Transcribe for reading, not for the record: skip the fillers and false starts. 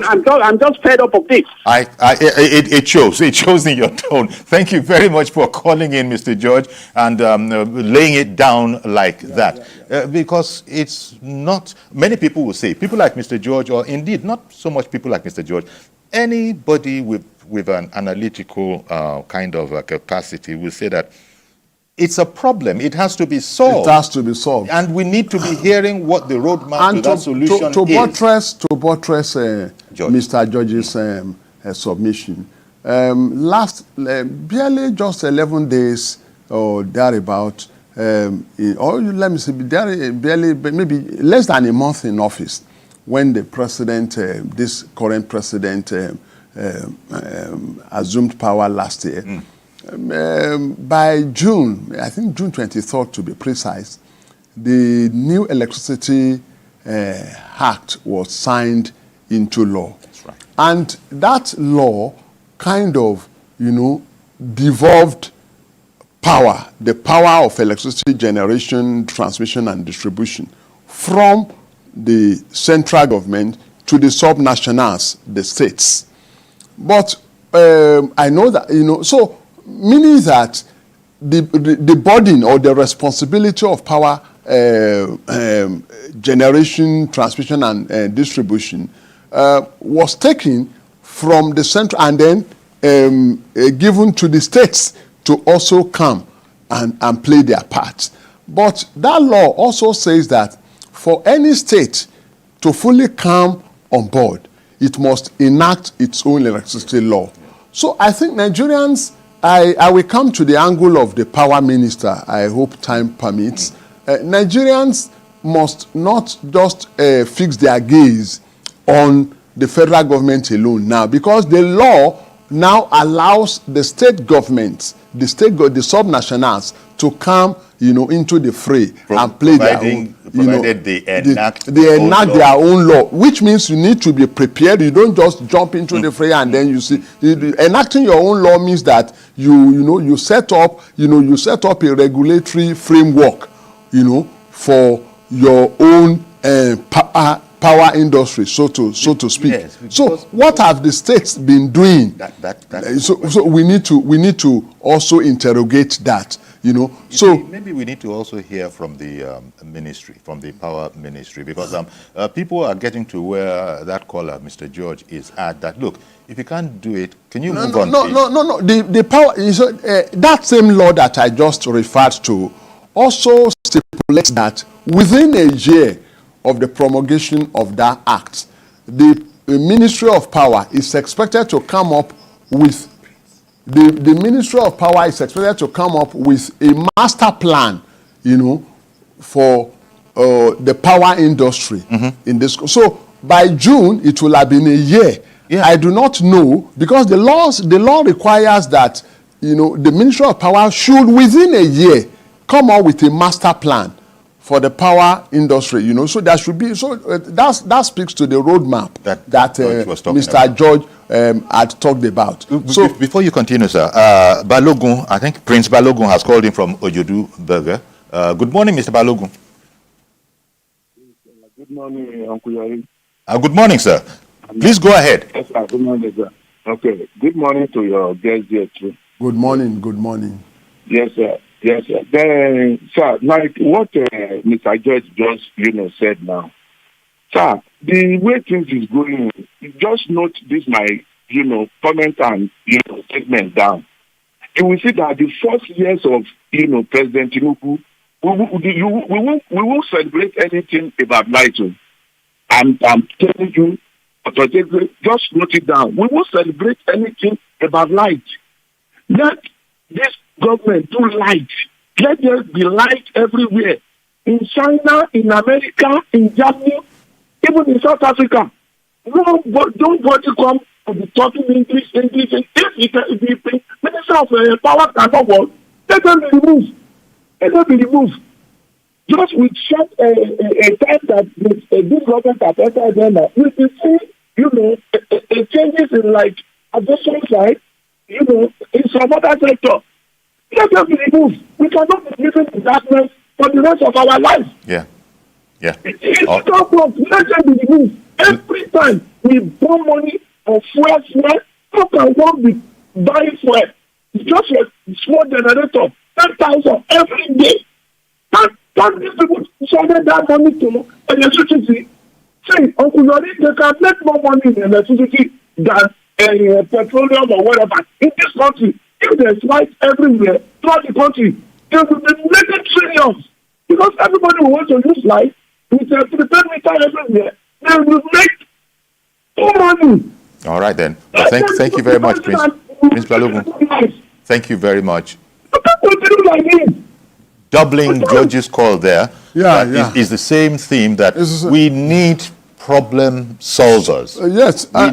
I'm just fed up of this. It shows. It shows in your tone. Thank you very much for calling in, Mr. George, and laying it down like that. Because it's not, many people will say, people like Mr. George, or indeed not so much people like Mr. George, anybody with an analytical kind of capacity will say that it's a problem. It has to be solved. It has to be solved. And we need to be hearing what the roadmap to that solution is. To buttress Mr. George's submission, barely just 11 days or thereabout, or let me say, barely, maybe less than a month in office, when the president, this current president, assumed power last year. By June, I think June 23rd to be precise, the new Electricity Act was signed into law. That's right. And that law kind of, devolved power, the power of electricity generation, transmission, and distribution from the central government to the subnationals, the states. But I know that, so meaning that the burden or the responsibility of power generation, transmission, and distribution was taken from the central and then given to the states to also come and play their part. But that law also says that for any state to fully come on board, it must enact its own electricity law. So I think Nigerians, I will come to the angle of the power minister, I hope time permits. Nigerians must not just fix their gaze on the federal government alone now, because the law now allows the state governments, the subnationals to come, into the fray and play their own. Provided they enact their own law, which means you need to be prepared. You don't just jump into the fray and then you see. Enacting your own law means that you set up a regulatory framework, for your own power industry, so to speak. Yes, so what have the states been doing? So we need to also interrogate that. So maybe we need to also hear from the ministry, from the power ministry, because people are getting to where that caller, Mr. George, is at. That look, if you can't do it, can you move on? No. The power is that same law that I just referred to also stipulates that within a year of the promulgation of that act, the Ministry of Power is expected to come up with the Ministry of Power is expected to come up with a master plan, for the power industry in this. So by June, it will have been a year. Yeah. I do not know, because the law requires that the Ministry of Power should within a year come up with a master plan for the power industry. So there should be, that speaks to the roadmap that Mr. George had talked about. So before you continue, sir, Balogun, I think Prince Balogun has called in from Ojodu Burger. Good morning, Mr. Balogun. Good morning, Uncle Yari. Good morning, sir. Please go ahead. Yes, sir. Good morning, sir. Okay. Good morning to your guests here too. Good morning. Good morning. Yes, sir. Yes, sir. Then, sir, like what Mr. George just, said now. Sir, the way things is going, just note this, my, comment and, statement down. You will see that the first years of, President Tinubu, we won't celebrate anything about lighting. I'm telling you, just note it down. We won't celebrate anything about light. Let this government do light. Let there be light everywhere. In China, in America, in Germany, even in South Africa. Don't body come to be talking English. If the Minister of Power cannot work, let them be removed. Just with such a time that this government has entered there, we can see, changes in like additional side, in some other sector. Let them be removed. We cannot be living in darkness for the rest of our lives. Yeah. It's not wrong. Let them be removed. Every time we burn money on fuel, how can one be buying fuel? Just a small generator, 10,000 every day. Can these people send that money to electricity? See, Uncle Lori, they can make more money in electricity than petroleum or whatever. In this country, if there's light everywhere throughout the country, they will be making trillions. Because everybody who wants to use light with a prepaid meter everywhere, they will make more money. All right then. Well, thank you very much, Prince Balogun. Thank you very much. Doubling George's call there is the same theme that we need problem solvers. Yes.